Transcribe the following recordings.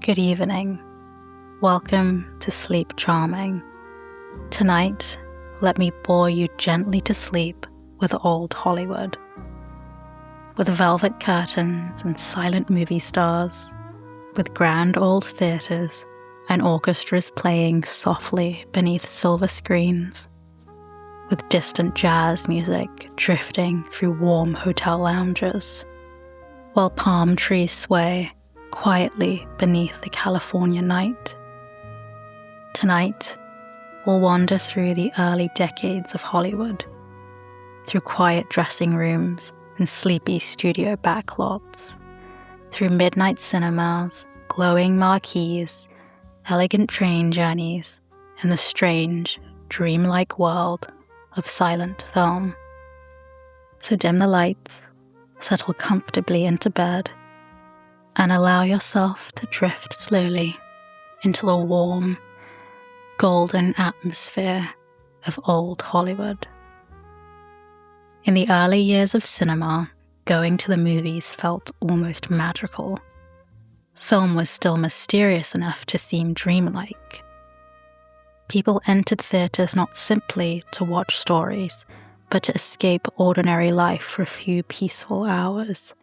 Good evening. Welcome to Sleep Charming. Tonight, let me bore you gently to sleep with old Hollywood. With velvet curtains and silent movie stars, with grand old theaters and orchestras playing softly beneath silver screens, with distant jazz music drifting through warm hotel lounges, while palm trees sway quietly beneath the California night. Tonight, we'll wander through the early decades of Hollywood, through quiet dressing rooms and sleepy studio backlots, through midnight cinemas, glowing marquees, elegant train journeys, and the strange, dreamlike world of silent film. So dim the lights, settle comfortably into bed, and allow yourself to drift slowly into the warm, golden atmosphere of old Hollywood. In the early years of cinema, going to the movies felt almost magical. Film was still mysterious enough to seem dreamlike. People entered theaters not simply to watch stories, but to escape ordinary life for a few peaceful hours.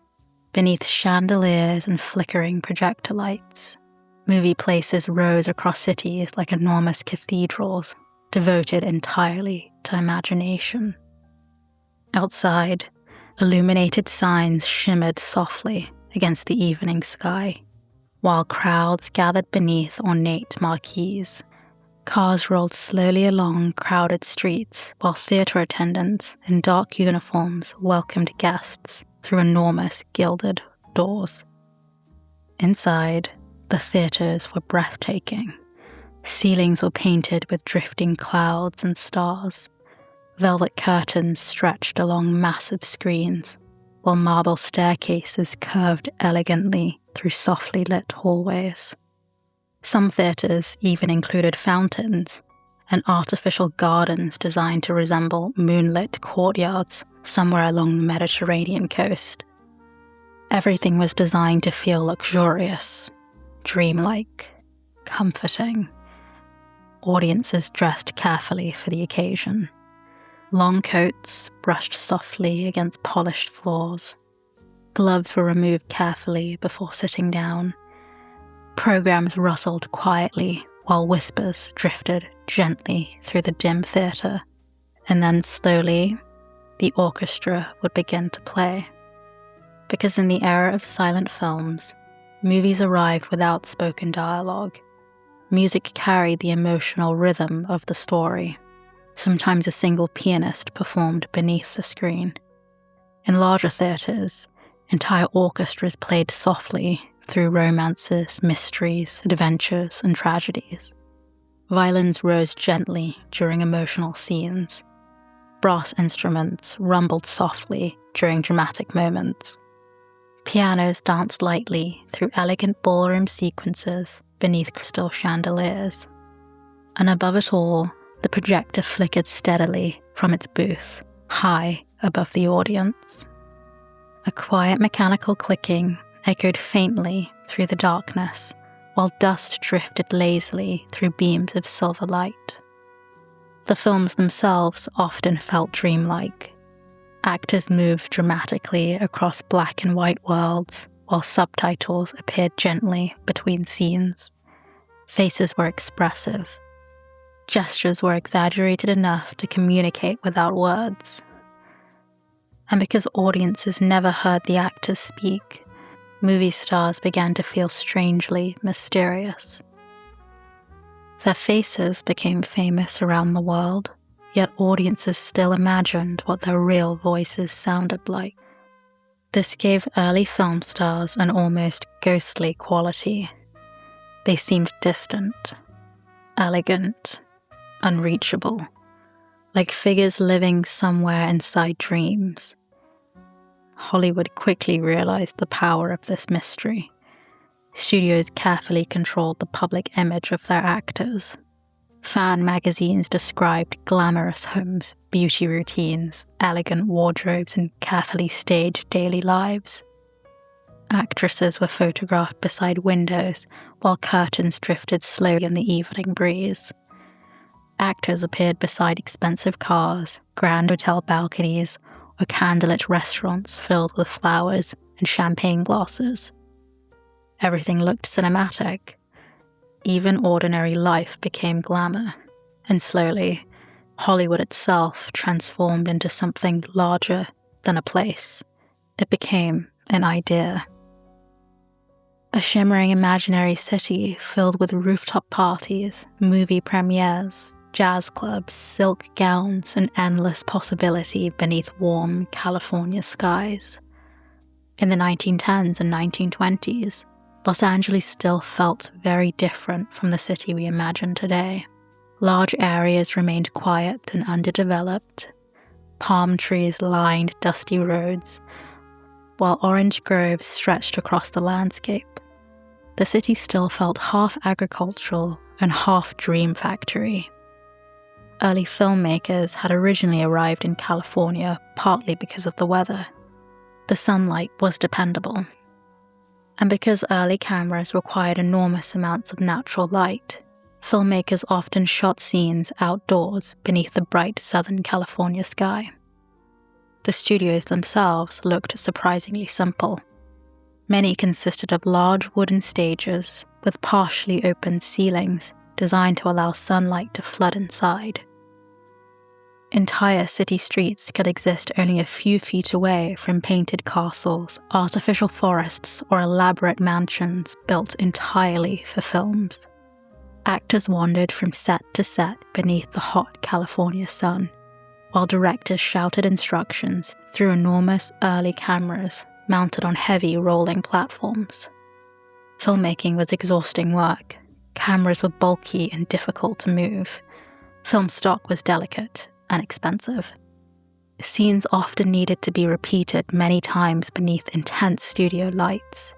Beneath chandeliers and flickering projector lights, movie places rose across cities like enormous cathedrals, devoted entirely to imagination. Outside, illuminated signs shimmered softly against the evening sky, while crowds gathered beneath ornate marquees. Cars rolled slowly along crowded streets, while theater attendants in dark uniforms welcomed guests through enormous gilded doors. Inside, the theaters were breathtaking. Ceilings were painted with drifting clouds and stars. Velvet curtains stretched along massive screens, while marble staircases curved elegantly through softly lit hallways. Some theaters even included fountains and artificial gardens designed to resemble moonlit courtyards somewhere along the Mediterranean coast. Everything was designed to feel luxurious, dreamlike, comforting. Audiences dressed carefully for the occasion. Long coats brushed softly against polished floors. Gloves were removed carefully before sitting down. Programs rustled quietly while whispers drifted gently through the dim theater, and then slowly, the orchestra would begin to play. Because in the era of silent films, movies arrived without spoken dialogue. Music carried the emotional rhythm of the story. Sometimes a single pianist performed beneath the screen. In larger theaters, entire orchestras played softly through romances, mysteries, adventures, and tragedies. Violins rose gently during emotional scenes. Brass instruments rumbled softly during dramatic moments. Pianos danced lightly through elegant ballroom sequences beneath crystal chandeliers. And above it all, the projector flickered steadily from its booth, high above the audience. A quiet mechanical clicking echoed faintly through the darkness, while dust drifted lazily through beams of silver light. The films themselves often felt dreamlike. Actors moved dramatically across black and white worlds, while subtitles appeared gently between scenes. Faces were expressive. Gestures were exaggerated enough to communicate without words. And because audiences never heard the actors speak, movie stars began to feel strangely mysterious. Their faces became famous around the world, yet audiences still imagined what their real voices sounded like. This gave early film stars an almost ghostly quality. They seemed distant, elegant, unreachable, like figures living somewhere inside dreams. Hollywood quickly realized the power of this mystery. Studios carefully controlled the public image of their actors. Fan magazines described glamorous homes, beauty routines, elegant wardrobes, and carefully staged daily lives. Actresses were photographed beside windows while curtains drifted slowly in the evening breeze. Actors appeared beside expensive cars, grand hotel balconies, or candlelit restaurants filled with flowers and champagne glasses. Everything looked cinematic. Even ordinary life became glamour, and slowly, Hollywood itself transformed into something larger than a place. It became an idea. A shimmering imaginary city filled with rooftop parties, movie premieres, jazz clubs, silk gowns, and endless possibility beneath warm California skies. In the 1910s and 1920s, Los Angeles still felt very different from the city we imagine today. Large areas remained quiet and underdeveloped. Palm trees lined dusty roads, while orange groves stretched across the landscape. The city still felt half agricultural and half dream factory. Early filmmakers had originally arrived in California partly because of the weather. The sunlight was dependable. And because early cameras required enormous amounts of natural light, filmmakers often shot scenes outdoors beneath the bright Southern California sky. The studios themselves looked surprisingly simple. Many consisted of large wooden stages with partially open ceilings designed to allow sunlight to flood inside. Entire city streets could exist only a few feet away from painted castles, artificial forests, or elaborate mansions built entirely for films. Actors wandered from set to set beneath the hot California sun, while directors shouted instructions through enormous early cameras mounted on heavy rolling platforms. Filmmaking was exhausting work. Cameras were bulky and difficult to move. Film stock was delicate and expensive. Scenes often needed to be repeated many times beneath intense studio lights.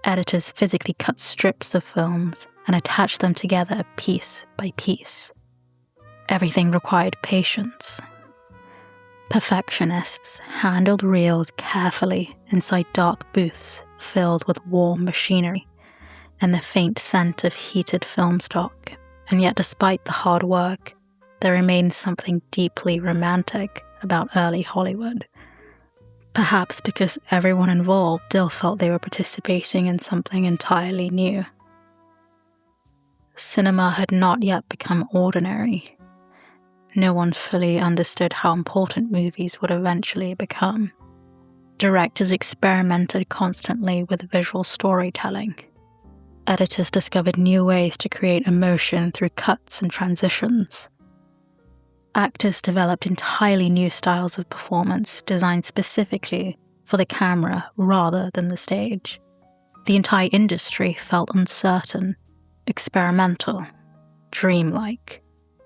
Editors physically cut strips of films and attached them together piece by piece. Everything required patience. Perfectionists handled reels carefully inside dark booths filled with warm machinery and the faint scent of heated film stock. And yet, despite the hard work, there remained something deeply romantic about early Hollywood. Perhaps because everyone involved still felt they were participating in something entirely new. Cinema had not yet become ordinary. No one fully understood how important movies would eventually become. Directors experimented constantly with visual storytelling. Editors discovered new ways to create emotion through cuts and transitions. Actors developed entirely new styles of performance designed specifically for the camera rather than the stage. The entire industry felt uncertain, experimental, dreamlike.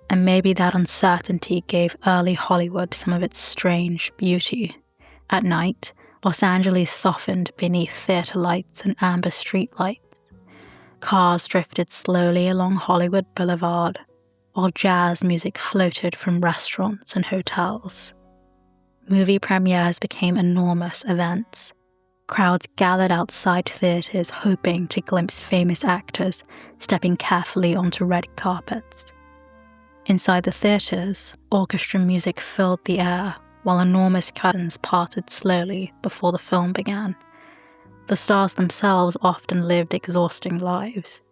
And maybe that uncertainty gave early Hollywood some of its strange beauty. At night, Los Angeles softened beneath theater lights and amber streetlights. Cars drifted slowly along Hollywood Boulevard, while jazz music floated from restaurants and hotels. Movie premieres became enormous events. Crowds gathered outside theaters hoping to glimpse famous actors stepping carefully onto red carpets. Inside the theaters, orchestra music filled the air, while enormous curtains parted slowly before the film began. The stars themselves often lived exhausting lives.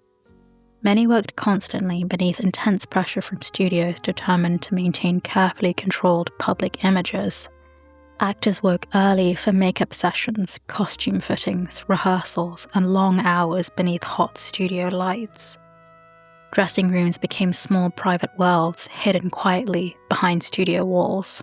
Many worked constantly beneath intense pressure from studios determined to maintain carefully controlled public images. Actors woke early for makeup sessions, costume fittings, rehearsals, and long hours beneath hot studio lights. Dressing rooms became small private worlds hidden quietly behind studio walls.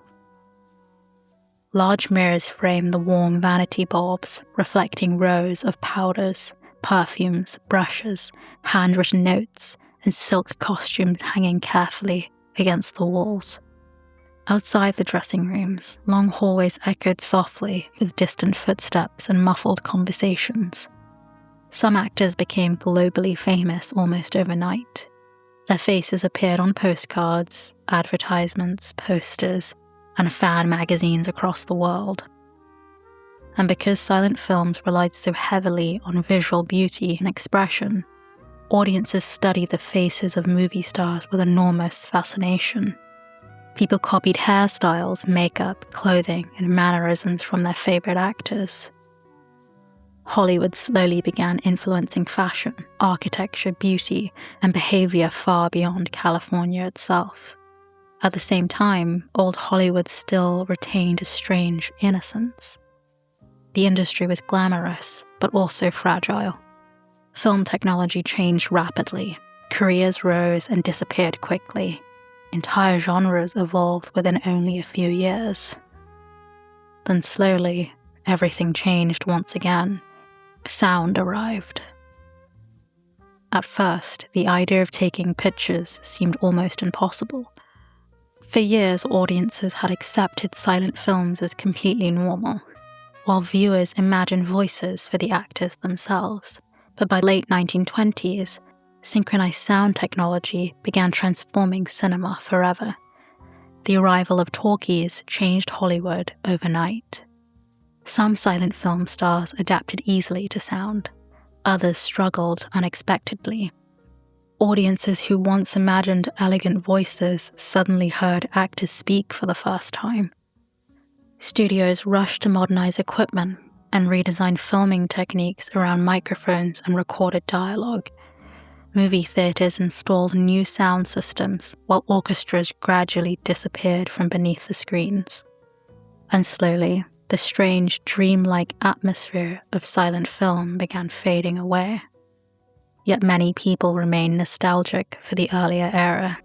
Large mirrors framed the warm vanity bulbs, reflecting rows of powders, perfumes, brushes, handwritten notes, and silk costumes hanging carefully against the walls. Outside the dressing rooms, long hallways echoed softly with distant footsteps and muffled conversations. Some actors became globally famous almost overnight. Their faces appeared on postcards, advertisements, posters, and fan magazines across the world. And because silent films relied so heavily on visual beauty and expression, audiences study the faces of movie stars with enormous fascination. People copied hairstyles, makeup, clothing, and mannerisms from their favorite actors. Hollywood slowly began influencing fashion, architecture, beauty, and behavior far beyond California itself. At the same time, old Hollywood still retained a strange innocence. The industry was glamorous, but also fragile. Film technology changed rapidly. Careers rose and disappeared quickly. Entire genres evolved within only a few years. Then slowly, everything changed once again. Sound arrived. At first, the idea of taking pictures seemed almost impossible. For years, audiences had accepted silent films as completely normal, while viewers imagined voices for the actors themselves. But by late 1920s, synchronized sound technology began transforming cinema forever. The arrival of talkies changed Hollywood overnight. Some silent film stars adapted easily to sound. Others struggled unexpectedly. Audiences who once imagined elegant voices suddenly heard actors speak for the first time. Studios rushed to modernize equipment and redesign filming techniques around microphones and recorded dialogue. Movie theaters installed new sound systems, while orchestras gradually disappeared from beneath the screens. And slowly, the strange, dreamlike atmosphere of silent film began fading away. Yet many people remain nostalgic for the earlier era.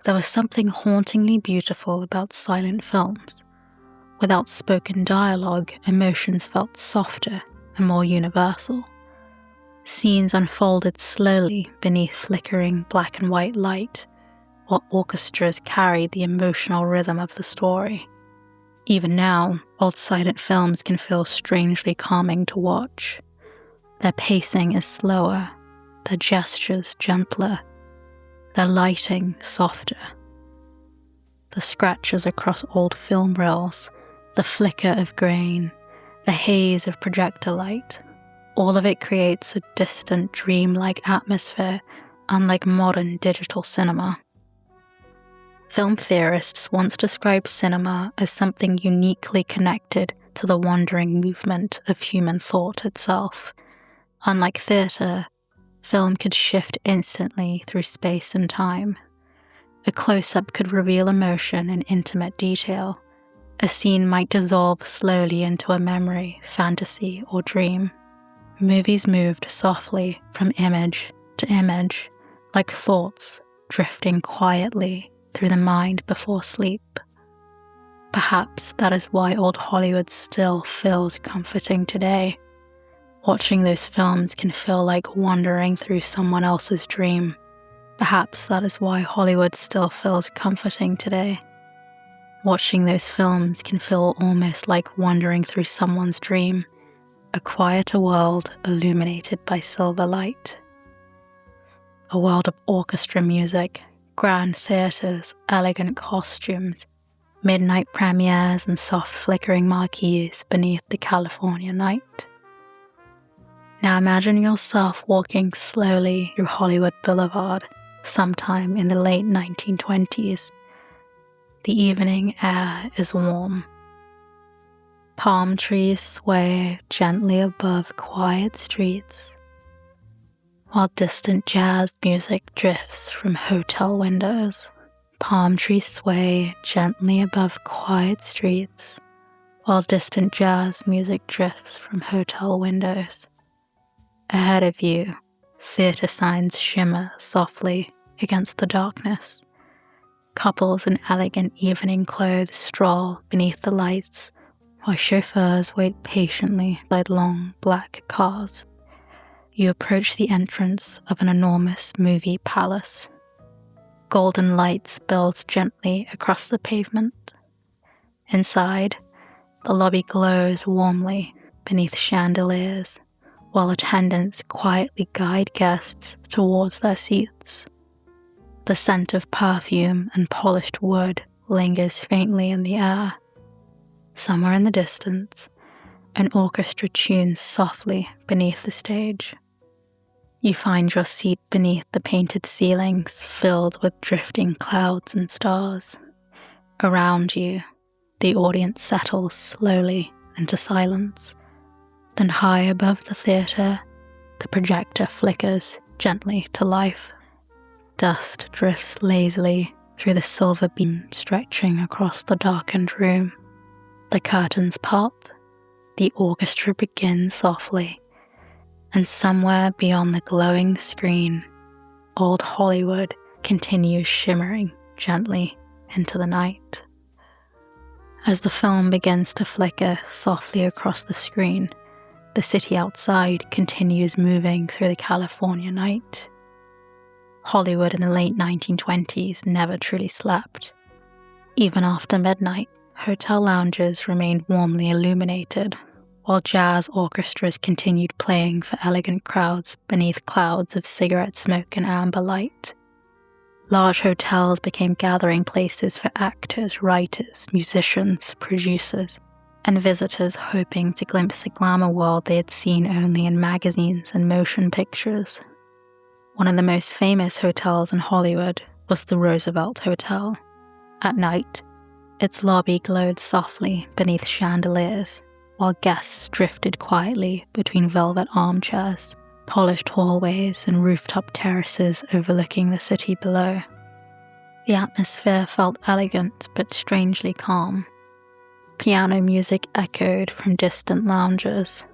There was something hauntingly beautiful about silent films. Without spoken dialogue, emotions felt softer and more universal. Scenes unfolded slowly beneath flickering black and white light, while orchestras carried the emotional rhythm of the story. Even now, old silent films can feel strangely calming to watch. Their pacing is slower, their gestures gentler, their lighting softer. The scratches across old film reels, the flicker of grain, the haze of projector light, all of it creates a distant, dreamlike atmosphere, unlike modern digital cinema. Film theorists once described cinema as something uniquely connected to the wandering movement of human thought itself. Unlike theatre, film could shift instantly through space and time. A close-up could reveal emotion in intimate detail. A scene might dissolve slowly into a memory, fantasy, or dream. Movies moved softly from image to image, like thoughts drifting quietly through the mind before sleep. Perhaps that is why old Hollywood still feels comforting today. Watching those films can feel like wandering through someone else's dream. Perhaps that is why Hollywood still feels comforting today. Watching those films can feel almost like wandering through someone's dream, a quieter world illuminated by silver light. A world of orchestra music, grand theatres, elegant costumes, midnight premieres and soft flickering marquees beneath the California night. Now imagine yourself walking slowly through Hollywood Boulevard sometime in the late 1920s. The evening air is warm. Palm trees sway gently above quiet streets, while distant jazz music drifts from hotel windows. Palm trees sway gently above quiet streets, while distant jazz music drifts from hotel windows. Ahead of you, theater signs shimmer softly against the darkness. Couples in elegant evening clothes stroll beneath the lights, while chauffeurs wait patiently beside long black cars. You approach the entrance of an enormous movie palace. Golden light spills gently across the pavement. Inside, the lobby glows warmly beneath chandeliers, while attendants quietly guide guests towards their seats. The scent of perfume and polished wood lingers faintly in the air. Somewhere in the distance, an orchestra tunes softly beneath the stage. You find your seat beneath the painted ceilings filled with drifting clouds and stars. Around you, the audience settles slowly into silence. Then high above the theatre, the projector flickers gently to life. Dust drifts lazily through the silver beam stretching across the darkened room. The curtains part, the orchestra begins softly, and somewhere beyond the glowing screen, old Hollywood continues shimmering gently into the night. As the film begins to flicker softly across the screen, the city outside continues moving through the California night. Hollywood in the late 1920s never truly slept. Even after midnight, hotel lounges remained warmly illuminated, while jazz orchestras continued playing for elegant crowds beneath clouds of cigarette smoke and amber light. Large hotels became gathering places for actors, writers, musicians, producers, and visitors hoping to glimpse the glamour world they had seen only in magazines and motion pictures. One of the most famous hotels in Hollywood was the Roosevelt Hotel. At night, its lobby glowed softly beneath chandeliers, while guests drifted quietly between velvet armchairs, polished hallways, and rooftop terraces overlooking the city below. The atmosphere felt elegant but strangely calm. Piano music echoed from distant lounges.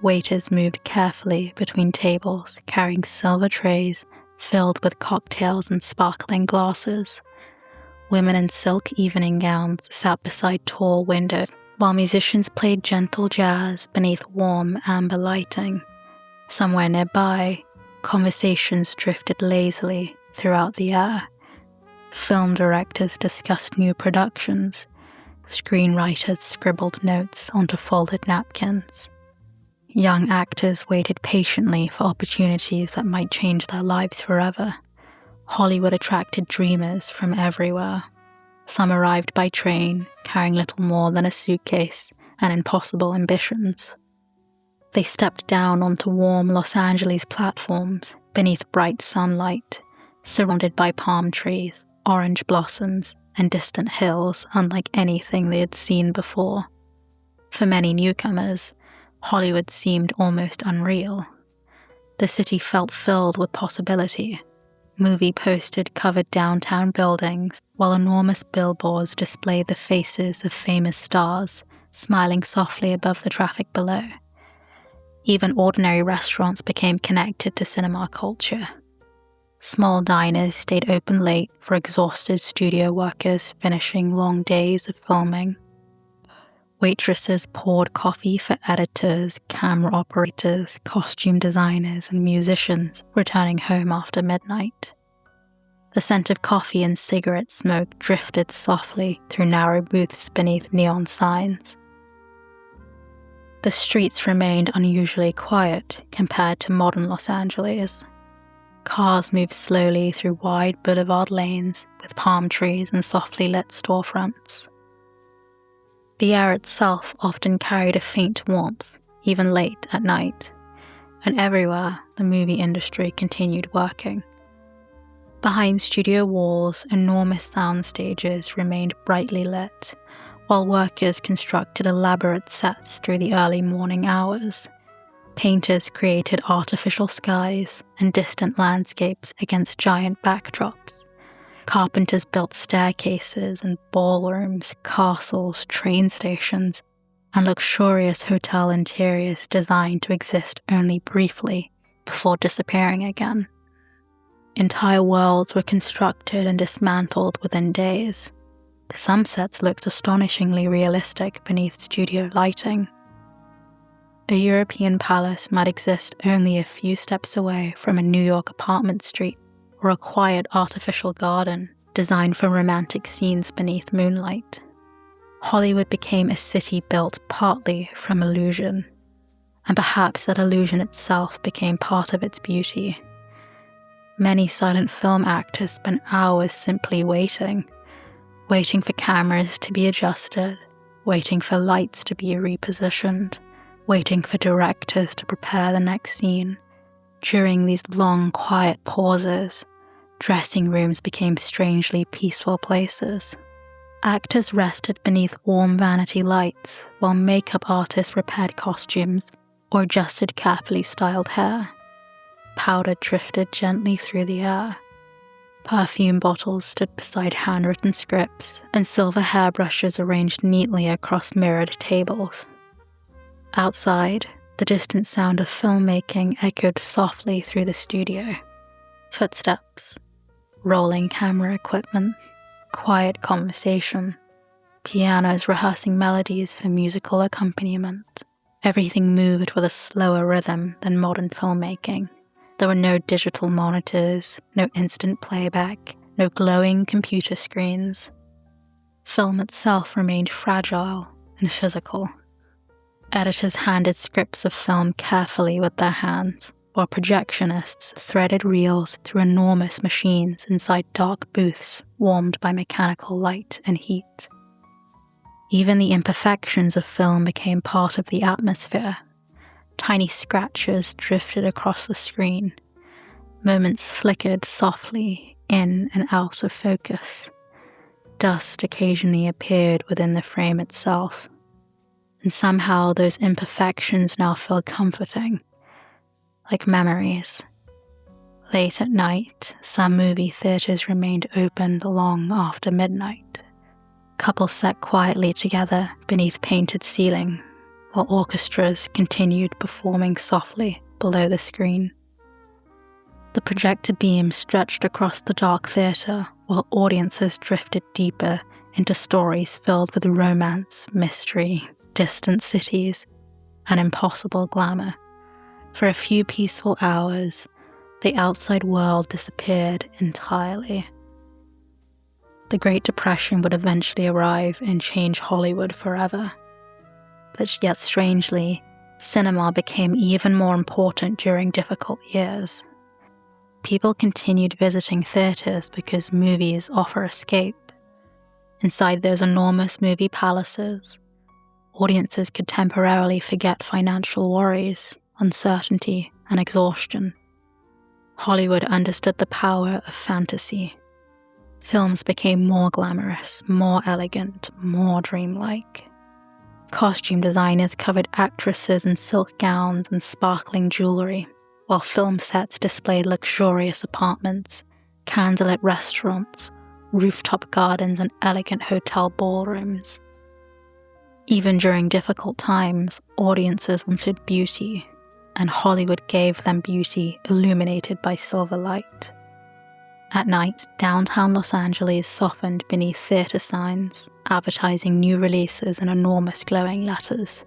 Waiters moved carefully between tables, carrying silver trays filled with cocktails and sparkling glasses. Women in silk evening gowns sat beside tall windows, while musicians played gentle jazz beneath warm amber lighting. Somewhere nearby, conversations drifted lazily throughout the air. Film directors discussed new productions. Screenwriters scribbled notes onto folded napkins. Young actors waited patiently for opportunities that might change their lives forever. Hollywood attracted dreamers from everywhere. Some arrived by train, carrying little more than a suitcase and impossible ambitions. They stepped down onto warm Los Angeles platforms beneath bright sunlight, surrounded by palm trees, orange blossoms, and distant hills unlike anything they had seen before. For many newcomers, Hollywood seemed almost unreal. The city felt filled with possibility. Movie posters covered downtown buildings, while enormous billboards displayed the faces of famous stars, smiling softly above the traffic below. Even ordinary restaurants became connected to cinema culture. Small diners stayed open late for exhausted studio workers finishing long days of filming. Waitresses poured coffee for editors, camera operators, costume designers, and musicians returning home after midnight. The scent of coffee and cigarette smoke drifted softly through narrow booths beneath neon signs. The streets remained unusually quiet compared to modern Los Angeles. Cars moved slowly through wide boulevard lanes with palm trees and softly lit storefronts. The air itself often carried a faint warmth, even late at night, and everywhere the movie industry continued working. Behind studio walls, enormous sound stages remained brightly lit, while workers constructed elaborate sets through the early morning hours. Painters created artificial skies and distant landscapes against giant backdrops. Carpenters built staircases and ballrooms, castles, train stations, and luxurious hotel interiors designed to exist only briefly before disappearing again. Entire worlds were constructed and dismantled within days. Some sets looked astonishingly realistic beneath studio lighting. A European palace might exist only a few steps away from a New York apartment street or a quiet artificial garden designed for romantic scenes beneath moonlight. Hollywood became a city built partly from illusion, and perhaps that illusion itself became part of its beauty. Many silent film actors spent hours simply waiting for cameras to be adjusted, waiting for lights to be repositioned, waiting for directors to prepare the next scene. During these long, quiet pauses, dressing rooms became strangely peaceful places. Actors rested beneath warm vanity lights, while makeup artists repaired costumes or adjusted carefully styled hair. Powder drifted gently through the air. Perfume bottles stood beside handwritten scripts, and silver hairbrushes arranged neatly across mirrored tables. Outside, the distant sound of filmmaking echoed softly through the studio. Footsteps, rolling camera equipment, quiet conversation, pianos rehearsing melodies for musical accompaniment. Everything moved with a slower rhythm than modern filmmaking. There were no digital monitors, no instant playback, no glowing computer screens. Film itself remained fragile and physical. Editors handed scripts of film carefully with their hands, while projectionists threaded reels through enormous machines inside dark booths warmed by mechanical light and heat. Even the imperfections of film became part of the atmosphere. Tiny scratches drifted across the screen. Moments flickered softly in and out of focus. Dust occasionally appeared within the frame itself. And somehow those imperfections now felt comforting, like memories. Late at night, some movie theaters remained open long after midnight. Couples sat quietly together beneath painted ceiling, while orchestras continued performing softly below the screen. The projector beam stretched across the dark theater, while audiences drifted deeper into stories filled with romance, mystery, distant cities, and impossible glamour. For a few peaceful hours, the outside world disappeared entirely. The Great Depression would eventually arrive and change Hollywood forever. But yet strangely, cinema became even more important during difficult years. People continued visiting theaters because movies offer escape. Inside those enormous movie palaces, audiences could temporarily forget financial worries, uncertainty, and exhaustion. Hollywood understood the power of fantasy. Films became more glamorous, more elegant, more dreamlike. Costume designers covered actresses in silk gowns and sparkling jewelry, while film sets displayed luxurious apartments, candlelit restaurants, rooftop gardens, and elegant hotel ballrooms. Even during difficult times, audiences wanted beauty, and Hollywood gave them beauty illuminated by silver light. At night, downtown Los Angeles softened beneath theater signs, advertising new releases in enormous glowing letters.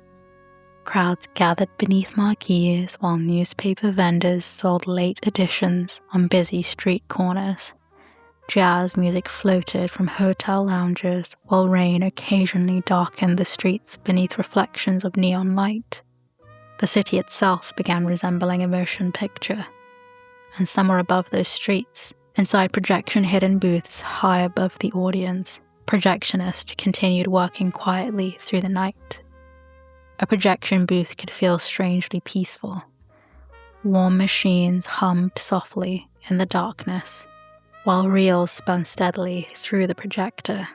Crowds gathered beneath marquees while newspaper vendors sold late editions on busy street corners. Jazz music floated from hotel lounges, while rain occasionally darkened the streets beneath reflections of neon light. The city itself began resembling a motion picture, and somewhere above those streets, inside projection-hidden booths high above the audience, projectionists continued working quietly through the night. A projection booth could feel strangely peaceful. Warm machines hummed softly in the darkness, while reels spun steadily through the projector.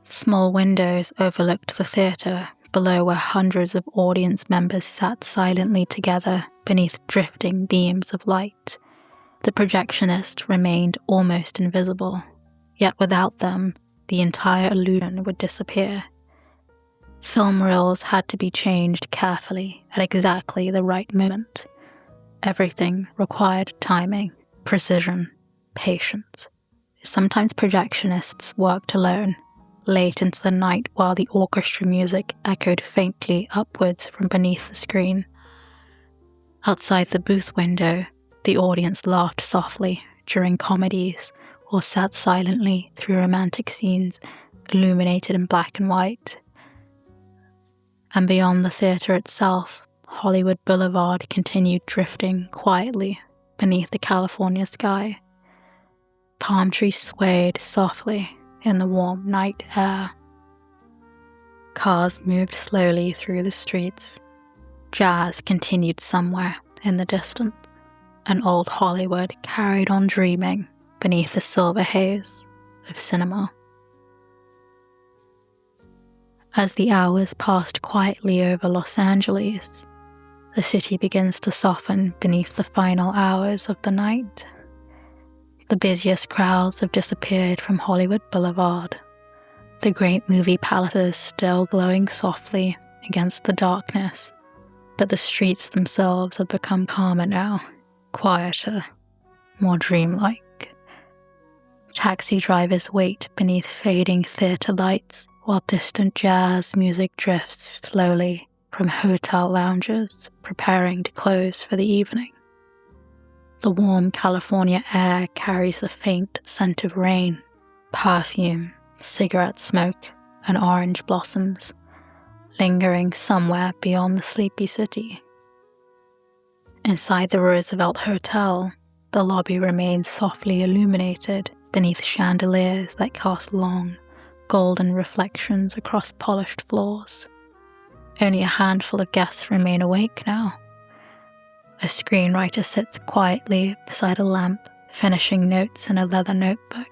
Small windows overlooked the theater, below where hundreds of audience members sat silently together beneath drifting beams of light. The projectionists remained almost invisible, yet without them, the entire illusion would disappear. Film reels had to be changed carefully at exactly the right moment. Everything required timing, precision, patience. Sometimes projectionists worked alone, late into the night while the orchestra music echoed faintly upwards from beneath the screen. Outside the booth window, the audience laughed softly during comedies or sat silently through romantic scenes illuminated in black and white. And beyond the theater itself, Hollywood Boulevard continued drifting quietly beneath the California sky. Palm trees swayed softly in the warm night air. Cars moved slowly through the streets. Jazz continued somewhere in the distance, and old Hollywood carried on dreaming beneath the silver haze of cinema. As the hours passed quietly over Los Angeles, the city begins to soften beneath the final hours of the night. The busiest crowds have disappeared from Hollywood Boulevard, the great movie palaces still glowing softly against the darkness, but the streets themselves have become calmer now, quieter, more dreamlike. Taxi drivers wait beneath fading theatre lights while distant jazz music drifts slowly from hotel lounges preparing to close for the evening. The warm California air carries the faint scent of rain, perfume, cigarette smoke, and orange blossoms, lingering somewhere beyond the sleepy city. Inside the Roosevelt Hotel, the lobby remains softly illuminated beneath chandeliers that cast long, golden reflections across polished floors. Only a handful of guests remain awake now. A screenwriter sits quietly beside a lamp, finishing notes in a leather notebook.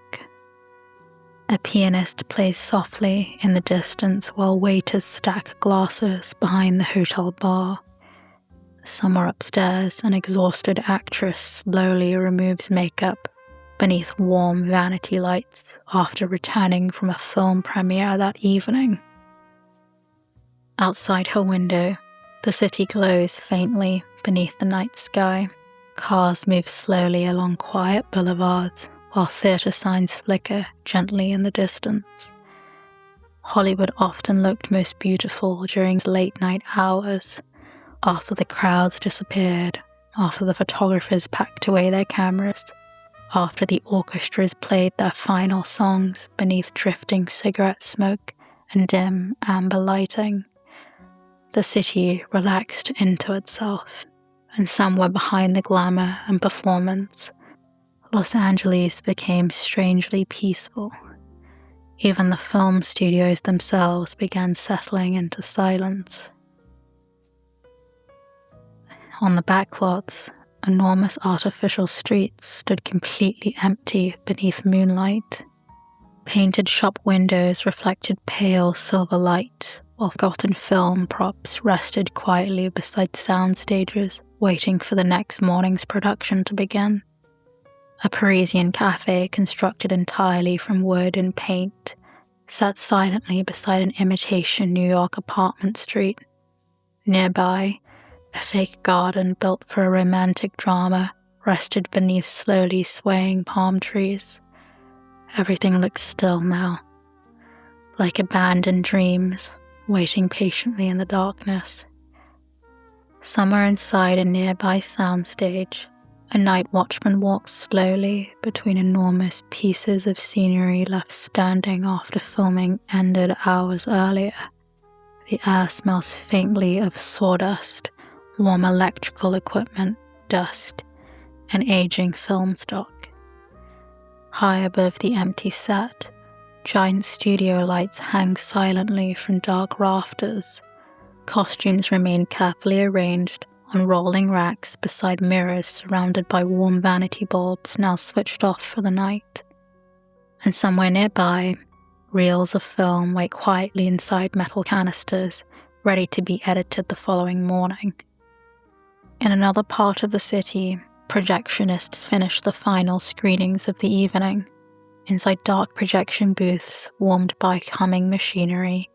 A pianist plays softly in the distance while waiters stack glasses behind the hotel bar. Somewhere upstairs, an exhausted actress slowly removes makeup beneath warm vanity lights after returning from a film premiere that evening. Outside her window, the city glows faintly beneath the night sky. Cars move slowly along quiet boulevards while theatre signs flicker gently in the distance. Hollywood often looked most beautiful during late-night hours, after the crowds disappeared, after the photographers packed away their cameras, after the orchestras played their final songs beneath drifting cigarette smoke and dim amber lighting. The city relaxed into itself, and somewhere behind the glamour and performance, Los Angeles became strangely peaceful. Even the film studios themselves began settling into silence. On the backlots, enormous artificial streets stood completely empty beneath moonlight. Painted shop windows reflected pale silver light, while forgotten film props rested quietly beside sound stages, waiting for the next morning's production to begin. A Parisian cafe constructed entirely from wood and paint sat silently beside an imitation New York apartment street. Nearby, a fake garden built for a romantic drama rested beneath slowly swaying palm trees. Everything looked still now, like abandoned dreams, waiting patiently in the darkness. Somewhere inside a nearby soundstage, a night watchman walks slowly between enormous pieces of scenery left standing after filming ended hours earlier. The air smells faintly of sawdust, warm electrical equipment, dust, and aging film stock. High above the empty set, giant studio lights hang silently from dark rafters. Costumes remain carefully arranged on rolling racks beside mirrors surrounded by warm vanity bulbs now switched off for the night. And somewhere nearby, reels of film wait quietly inside metal canisters, ready to be edited the following morning. In another part of the city, projectionists finish the final screenings of the evening. Inside dark projection booths warmed by humming machinery,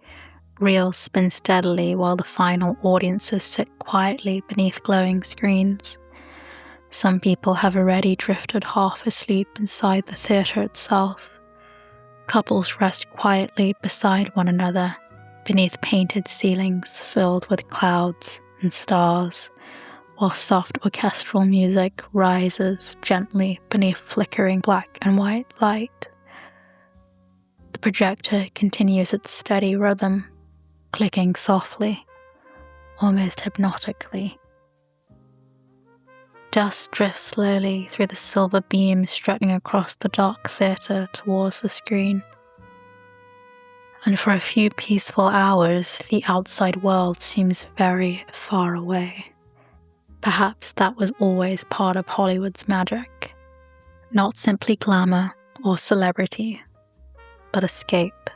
reels spin steadily while the final audiences sit quietly beneath glowing screens. Some people have already drifted half asleep inside the theatre itself. Couples rest quietly beside one another, beneath painted ceilings filled with clouds and stars, while soft orchestral music rises gently beneath flickering black and white light. The projector continues its steady rhythm, clicking softly, almost hypnotically. Dust drifts slowly through the silver beams stretching across the dark theatre towards the screen. And for a few peaceful hours, the outside world seems very far away. Perhaps that was always part of Hollywood's magic. Not simply glamour or celebrity, but escape.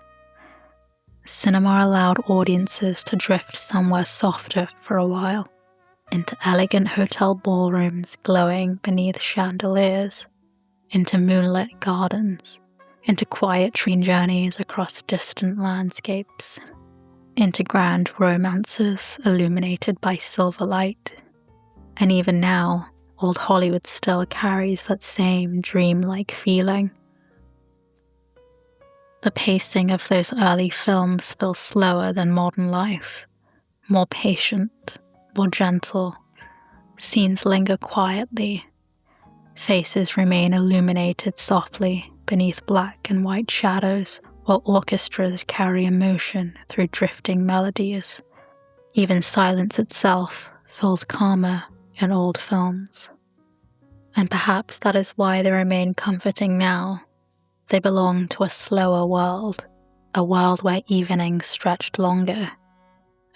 Cinema allowed audiences to drift somewhere softer for a while, into elegant hotel ballrooms glowing beneath chandeliers, into moonlit gardens, into quiet train journeys across distant landscapes, into grand romances illuminated by silver light. And even now, old Hollywood still carries that same dreamlike feeling. The pacing of those early films feels slower than modern life, more patient, more gentle. Scenes linger quietly. Faces remain illuminated softly beneath black and white shadows, while orchestras carry emotion through drifting melodies. Even silence itself feels calmer in old films. And perhaps that is why they remain comforting now. They belong to a slower world, a world where evenings stretched longer,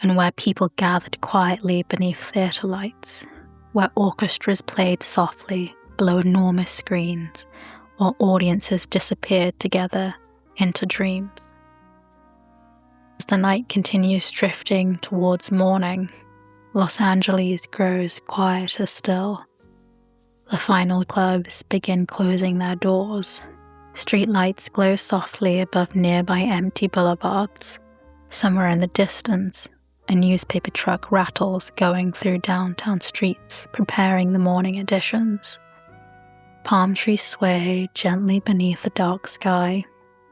and where people gathered quietly beneath theatre lights, where orchestras played softly below enormous screens, while audiences disappeared together into dreams. As the night continues drifting towards morning, Los Angeles grows quieter still. The final clubs begin closing their doors. Streetlights glow softly above nearby empty boulevards. Somewhere in the distance, a newspaper truck rattles going through downtown streets, preparing the morning editions. Palm trees sway gently beneath the dark sky,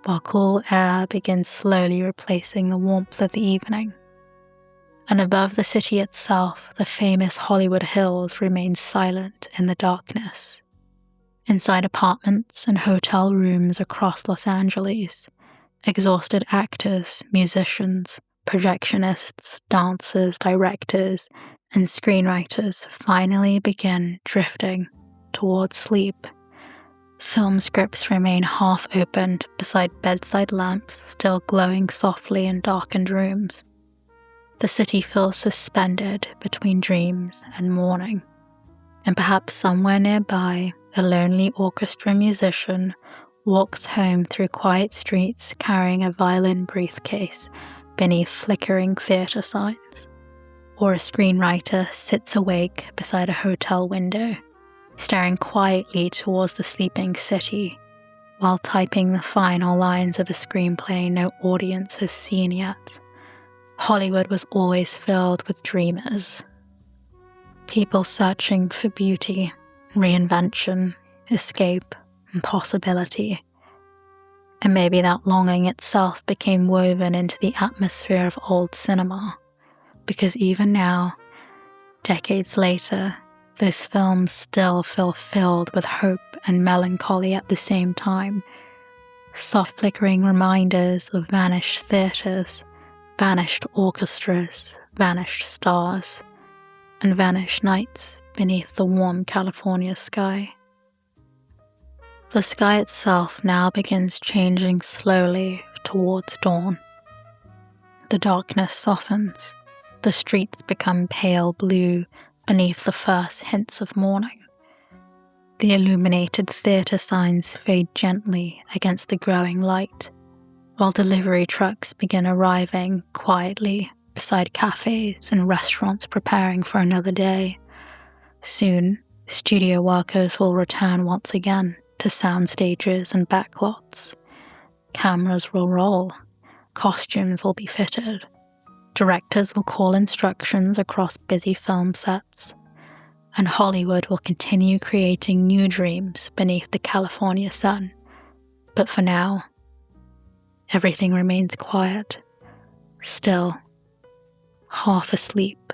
while cool air begins slowly replacing the warmth of the evening. And above the city itself, the famous Hollywood Hills remain silent in the darkness. Inside apartments and hotel rooms across Los Angeles, exhausted actors, musicians, projectionists, dancers, directors, and screenwriters finally begin drifting towards sleep. Film scripts remain half-opened beside bedside lamps still glowing softly in darkened rooms. The city feels suspended between dreams and morning, and perhaps somewhere nearby, a lonely orchestra musician walks home through quiet streets carrying a violin briefcase beneath flickering theatre signs. Or a screenwriter sits awake beside a hotel window, staring quietly towards the sleeping city, while typing the final lines of a screenplay no audience has seen yet. Hollywood was always filled with dreamers. People searching for beauty, reinvention, escape, and possibility. And maybe that longing itself became woven into the atmosphere of old cinema, because even now, decades later, those films still feel filled with hope and melancholy at the same time. Soft flickering reminders of vanished theatres, vanished orchestras, vanished stars, and vanished nights beneath the warm California sky. The sky itself now begins changing slowly towards dawn. The darkness softens. The streets become pale blue beneath the first hints of morning. The illuminated theatre signs fade gently against the growing light, while delivery trucks begin arriving quietly beside cafes and restaurants preparing for another day. Soon, studio workers will return once again to sound stages and backlots. Cameras will roll, costumes will be fitted, directors will call instructions across busy film sets, and Hollywood will continue creating new dreams beneath the California sun. But for now, everything remains quiet, still, half asleep,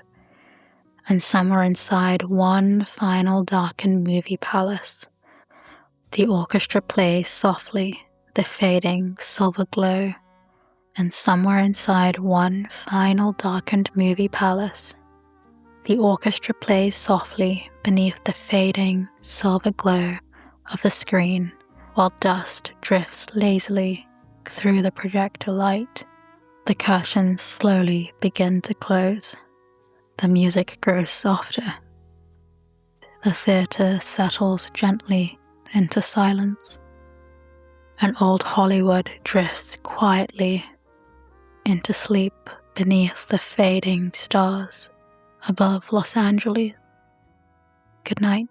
and somewhere inside one final darkened movie palace, the orchestra plays softly the fading silver glow, and somewhere inside one final darkened movie palace, the orchestra plays softly beneath the fading silver glow of the screen, while dust drifts lazily through the projector light. The curtains slowly begin to close. The music grows softer. The theatre settles gently into silence. And old Hollywood drifts quietly into sleep beneath the fading stars above Los Angeles. Good night.